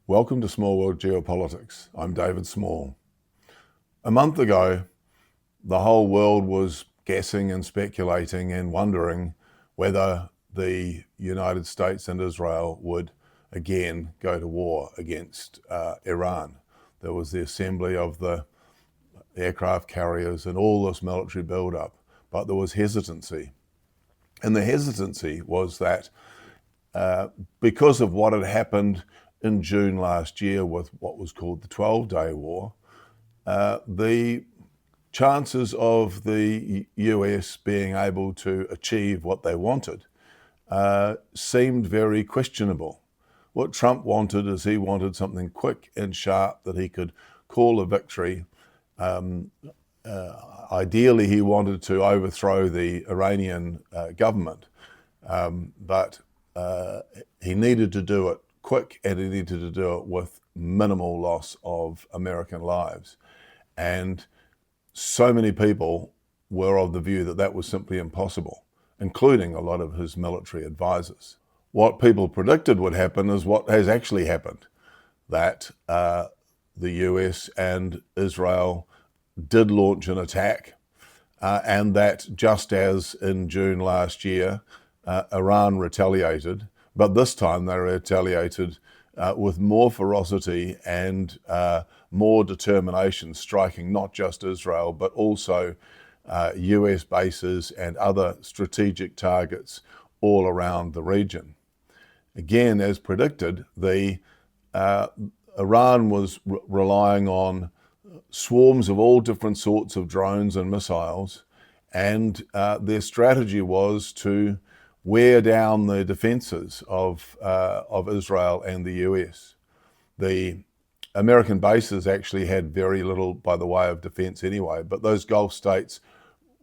Welcome to Small World Geopolitics. I'm David Small. A month ago, the whole world was guessing and speculating and wondering whether the United States and Israel would again go to war against Iran. There was the assembly of the aircraft carriers and all this military build-up, but there was hesitancy. And the hesitancy was that because of what had happened in June last year with what was called the 12-day war, the chances of the US being able to achieve what they wanted seemed very questionable. What Trump wanted is he wanted something quick and sharp that he could call a victory. Ideally, he wanted to overthrow the Iranian government, but he needed to do it quick, and he needed to do it with minimal loss of American lives. And so many people were of the view that that was simply impossible, including a lot of his military advisors. What people predicted would happen is what has actually happened, that the US and Israel did launch an attack, and that just as in June last year, Iran retaliated, but this time they retaliated with more ferocity and more determination, striking not just Israel, but also US bases and other strategic targets all around the region. Again, as predicted, Iran was relying on swarms of all different sorts of drones and missiles, and their strategy was to wear down the defenses of Israel and the US. The American bases actually had very little by the way of defense anyway, but those Gulf states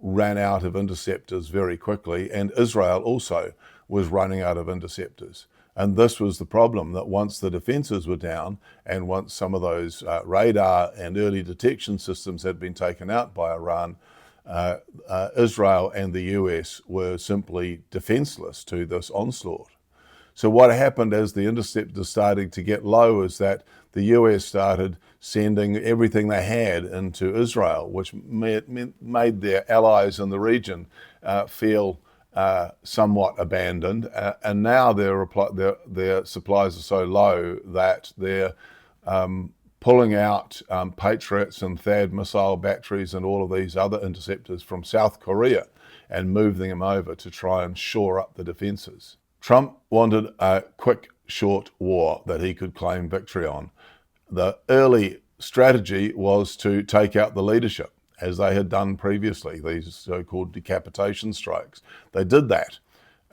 ran out of interceptors very quickly, and Israel also was running out of interceptors. And this was the problem, that once the defenses were down and once some of those radar and early detection systems had been taken out by Iran, Israel and the US were simply defenseless to this onslaught. So what happened as the interceptors started to get low is that the US started sending everything they had into Israel, which made their allies in the region feel somewhat abandoned. And now their supplies are so low that they're pulling out Patriots and THAAD missile batteries and all of these other interceptors from South Korea and moving them over to try and shore up the defenses. Trump wanted a quick, short war that he could claim victory on. The early strategy was to take out the leadership, as they had done previously, these so-called decapitation strikes. They did that.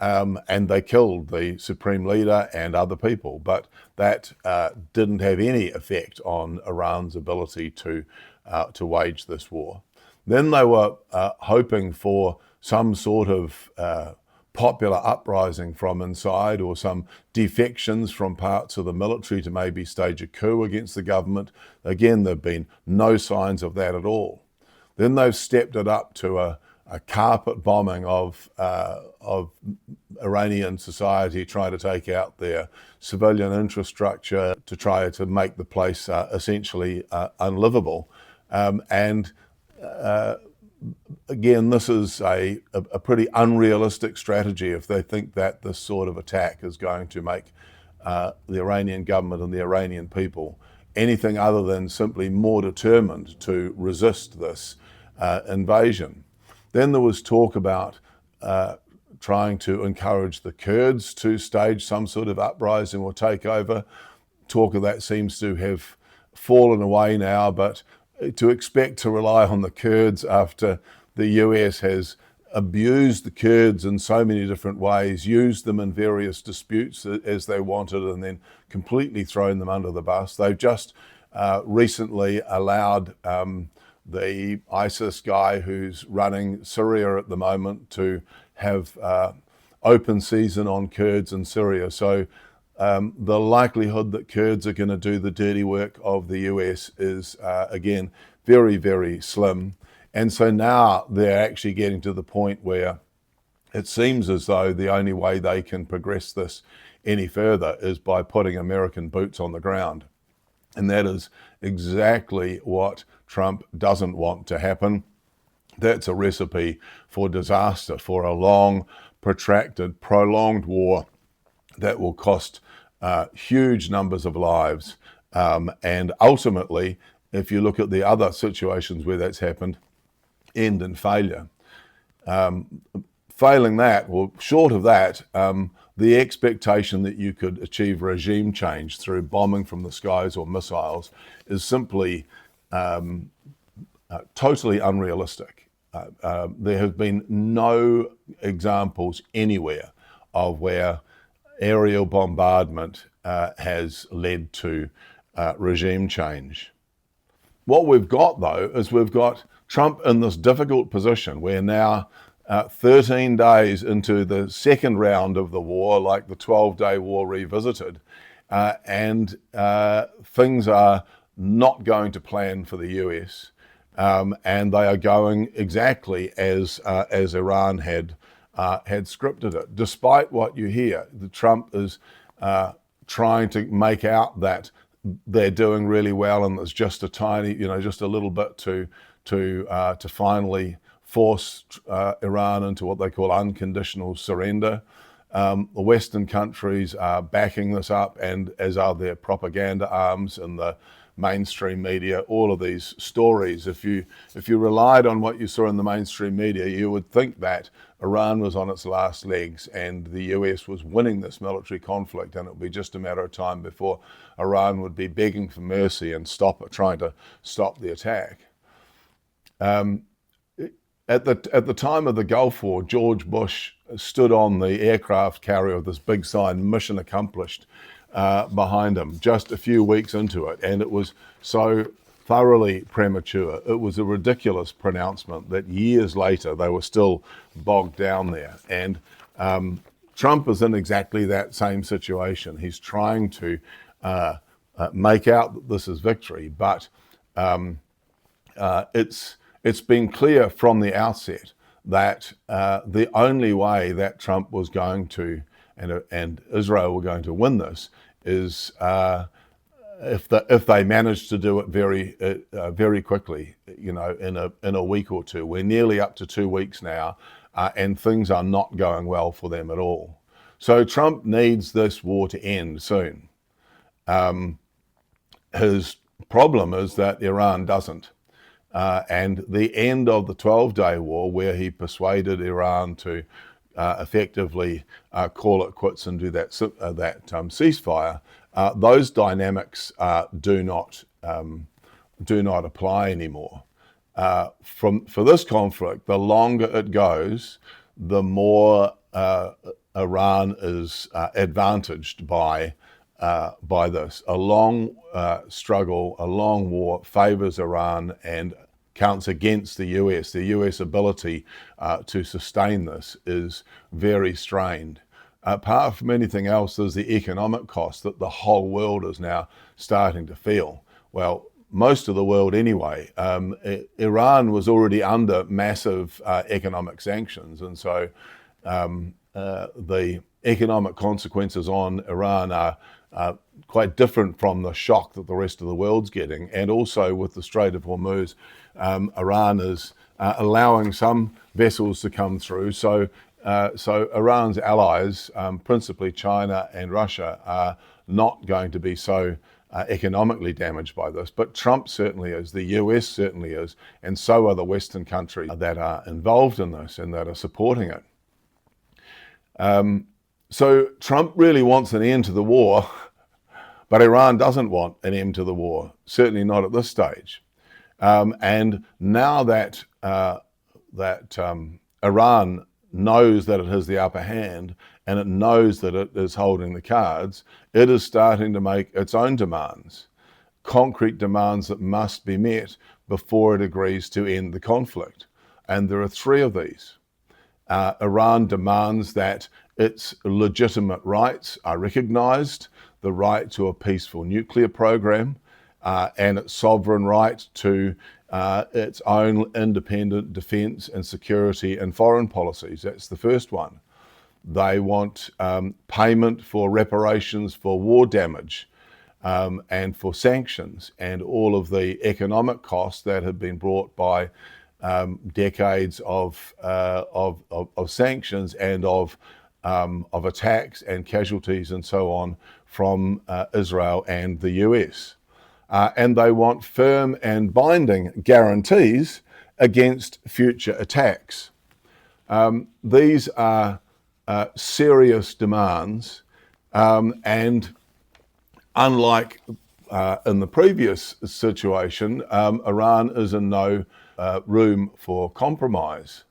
And they killed the supreme leader and other people, but that didn't have any effect on Iran's ability to wage this war. Then they were hoping for some sort of popular uprising from inside, or some defections from parts of the military to maybe stage a coup against the government. Again, there have been no signs of that at all. Then they've stepped it up to a carpet bombing of Iranian society, trying to take out their civilian infrastructure to try to make the place essentially unlivable. Again, this is a pretty unrealistic strategy if they think that this sort of attack is going to make the Iranian government and the Iranian people anything other than simply more determined to resist this invasion. Then there was talk about trying to encourage the Kurds to stage some sort of uprising or takeover. Talk of that seems to have fallen away now, but to expect to rely on the Kurds after the US has abused the Kurds in so many different ways, used them in various disputes as they wanted, and then completely thrown them under the bus. They've just recently allowed the ISIS guy who's running Syria at the moment to have open season on Kurds in Syria. So the likelihood that Kurds are going to do the dirty work of the US is, again, very, very slim. And so now they're actually getting to the point where it seems as though the only way they can progress this any further is by putting American boots on the ground. And that is exactly what Trump doesn't want to happen. That's a recipe for disaster, for a long, protracted, prolonged war that will cost huge numbers of lives. And ultimately, if you look at the other situations where that's happened, end in failure. Failing that, or short of that, the expectation that you could achieve regime change through bombing from the skies or missiles is simply totally unrealistic. There have been no examples anywhere of where aerial bombardment has led to regime change. What we've got, though, is we've got Trump in this difficult position where now 13 days into the second round of the war, like the 12-day war revisited, and things are not going to plan for the US, and they are going exactly as Iran had scripted it. Despite what you hear, Trump is trying to make out that they're doing really well, and there's just a tiny, just a little bit to finally force Iran into what they call unconditional surrender. The Western countries are backing this up, and as are their propaganda arms and the mainstream media. All of these stories, if you relied on what you saw in the mainstream media, you would think that Iran was on its last legs and the US was winning this military conflict, and it would be just a matter of time before Iran would be begging for mercy and trying to stop the attack. At the time of the Gulf War, George Bush stood on the aircraft carrier with this big sign, "Mission Accomplished," behind him just a few weeks into it. And it was so thoroughly premature. It was a ridiculous pronouncement that years later they were still bogged down there. And Trump is in exactly that same situation. He's trying to make out that this is victory, but it's been clear from the outset that the only way that Trump was going to and Israel were going to win this is if they manage to do it very quickly, in a week or two. We're nearly up to 2 weeks now, and things are not going well for them at all. So Trump needs this war to end soon. His problem is that Iran doesn't. And the end of the 12-day war, where he persuaded Iran to effectively call it quits and do that ceasefire, those dynamics do not apply anymore. For this conflict, the longer it goes, the more Iran is advantaged by this. A long struggle, a long war favors Iran and counts against the US. The US ability to sustain this is very strained. Apart from anything else, there's the economic cost that the whole world is now starting to feel. Well, most of the world anyway. Iran was already under massive economic sanctions, and so the economic consequences on Iran are quite different from the shock that the rest of the world's getting. And also with the Strait of Hormuz, Iran is allowing some vessels to come through. So Iran's allies, principally China and Russia, are not going to be so economically damaged by this. But Trump certainly is, the US certainly is, and so are the Western countries that are involved in this and that are supporting it. So Trump really wants an end to the war, but Iran doesn't want an end to the war, certainly not at this stage. And now that Iran knows that it has the upper hand and it knows that it is holding the cards, it is starting to make its own demands, concrete demands that must be met before it agrees to end the conflict. And there are 3 of these. Iran demands that its legitimate rights are recognized, the right to a peaceful nuclear program, and its sovereign right to its own independent defense and security and foreign policies. That's the first one. They want payment for reparations for war damage, and for sanctions and all of the economic costs that have been brought by decades of sanctions and of attacks and casualties and so on from Israel and the US. And they want firm and binding guarantees against future attacks. These are serious demands, and unlike in the previous situation, Iran is in no room for compromise.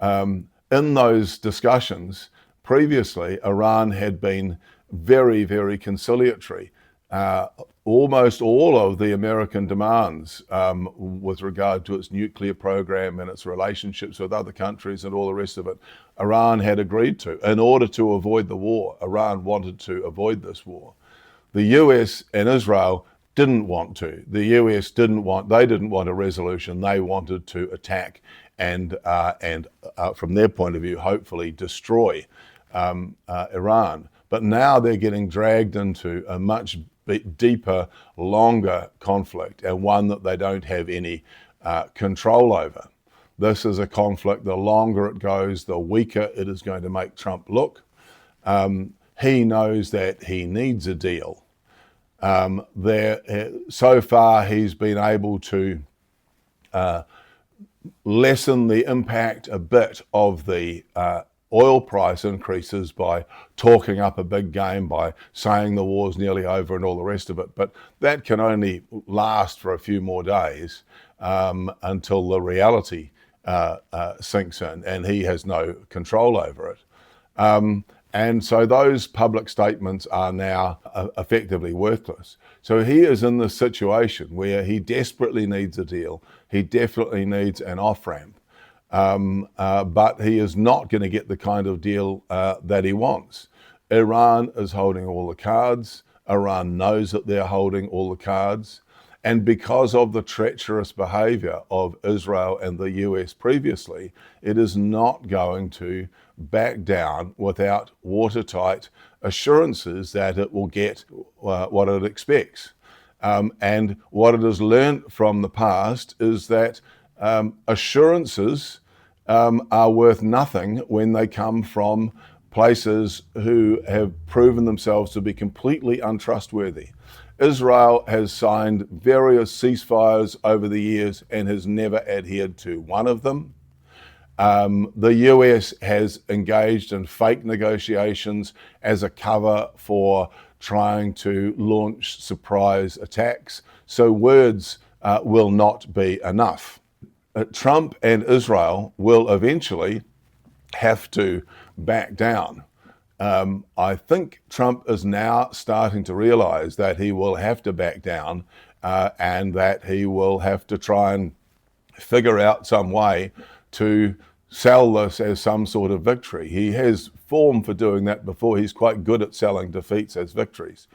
In those discussions previously, Iran had been very, very conciliatory. Almost all of the American demands with regard to its nuclear program and its relationships with other countries and all the rest of it, Iran had agreed to. In order to avoid the war, Iran wanted to avoid this war. The US and Israel didn't want to. The US didn't want a resolution. They wanted to attack and from their point of view, hopefully destroy Iran. But now they're getting dragged into a much deeper, longer conflict, and one that they don't have any control over. This is a conflict, the longer it goes, the weaker it is going to make Trump look. He knows that he needs a deal. So far, he's been able to lessen the impact a bit of the oil price increases by talking up a big game, by saying the war's nearly over and all the rest of it. But that can only last for a few more days until the reality sinks in, and he has no control over it. And so those public statements are now effectively worthless. So he is in this situation where he desperately needs a deal. He definitely needs an off-ramp. But he is not going to get the kind of deal that he wants. Iran is holding all the cards. Iran knows that they're holding all the cards. And because of the treacherous behavior of Israel and the US previously, it is not going to back down without watertight assurances that it will get what it expects. And what it has learned from the past is that assurances are worth nothing when they come from places who have proven themselves to be completely untrustworthy. Israel has signed various ceasefires over the years and has never adhered to one of them. The US has engaged in fake negotiations as a cover for trying to launch surprise attacks. So words will not be enough. Trump and Israel will eventually have to back down. I think Trump is now starting to realize that he will have to back down and that he will have to try and figure out some way to sell this as some sort of victory. He has form for doing that before. He's quite good at selling defeats as victories.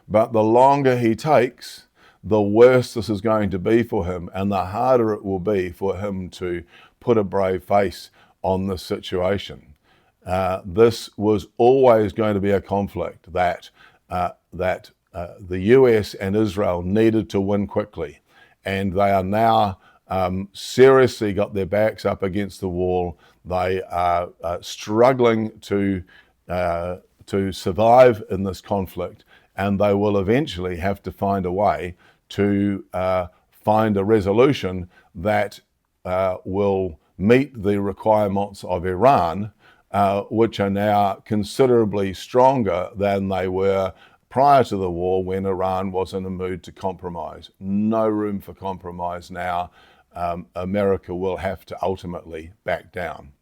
But the longer he takes, the worse this is going to be for him, and the harder it will be for him to put a brave face on this situation. This was always going to be a conflict that the US and Israel needed to win quickly, and they are now seriously got their backs up against the wall. They are struggling to survive in this conflict, and they will eventually have to find a way to find a resolution that will meet the requirements of Iran, which are now considerably stronger than they were prior to the war when Iran was in a mood to compromise. No room for compromise now. America will have to ultimately back down.